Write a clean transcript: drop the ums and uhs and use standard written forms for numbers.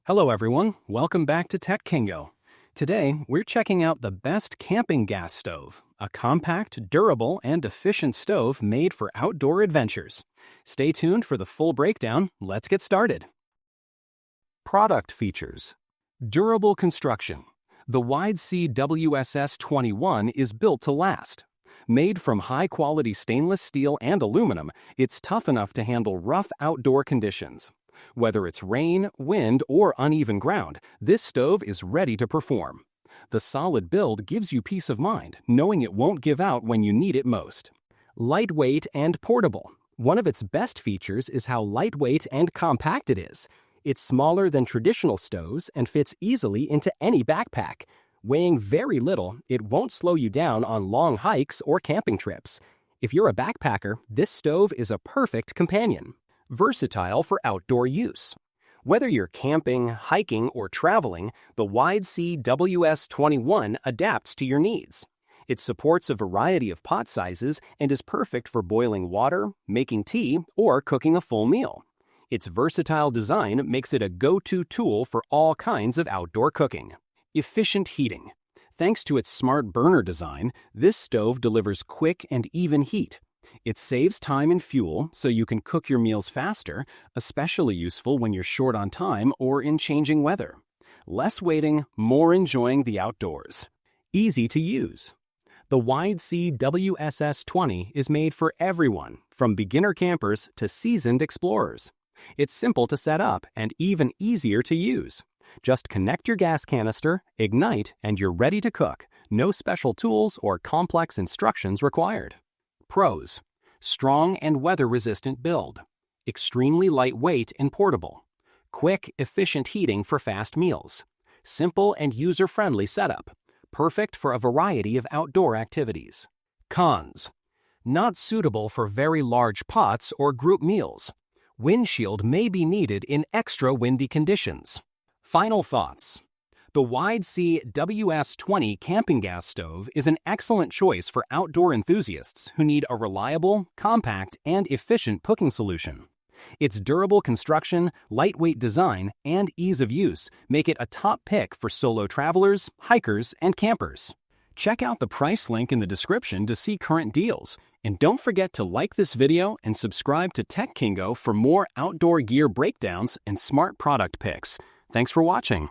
Hello everyone, welcome back to Tech Kingo. Today, we're checking out the best camping gas stove, a compact, durable, and efficient stove made for outdoor adventures. Stay tuned for the full breakdown. Let's get started. Product features. Durable construction. The Wide C WSS21 is built to last. Made from high-quality stainless steel and aluminum, it's tough enough to handle rough outdoor conditions. Whether it's rain, wind, or uneven ground, this stove is ready to perform. The solid build gives you peace of mind, knowing it won't give out when you need it most. Lightweight and portable. One of its best features is how lightweight and compact it is. It's smaller than traditional stoves and fits easily into any backpack. Weighing very little, it won't slow you down on long hikes or camping trips. If you're a backpacker, this stove is a perfect companion. Versatile for outdoor use. Whether you're camping, hiking, or traveling, the Wide C WS21 adapts to your needs. It supports a variety of pot sizes and is perfect for boiling water, making tea, or cooking a full meal. Its versatile design makes it a go-to tool for all kinds of outdoor cooking. Efficient heating. Thanks to its smart burner design, this stove delivers quick and even heat. It saves time and fuel so you can cook your meals faster, especially useful when you're short on time or in changing weather. Less waiting, more enjoying the outdoors. Easy to use. The Wide C WSS20 is made for everyone, from beginner campers to seasoned explorers. It's simple to set up and even easier to use. Just connect your gas canister, ignite, and you're ready to cook. No special tools or complex instructions required. Pros. Strong and weather-resistant build. Extremely lightweight and portable. Quick, efficient heating for fast meals. Simple and user-friendly setup. Perfect for a variety of outdoor activities. Cons. Not suitable for very large pots or group meals. Windshield may be needed in extra windy conditions. Final thoughts. The Wide C WS20 camping gas stove is an excellent choice for outdoor enthusiasts who need a reliable, compact, and efficient cooking solution. Its durable construction, lightweight design, and ease of use make it a top pick for solo travelers, hikers, and campers. Check out the price link in the description to see current deals. And don't forget to like this video and subscribe to Tech Kingo for more outdoor gear breakdowns and smart product picks. Thanks for watching.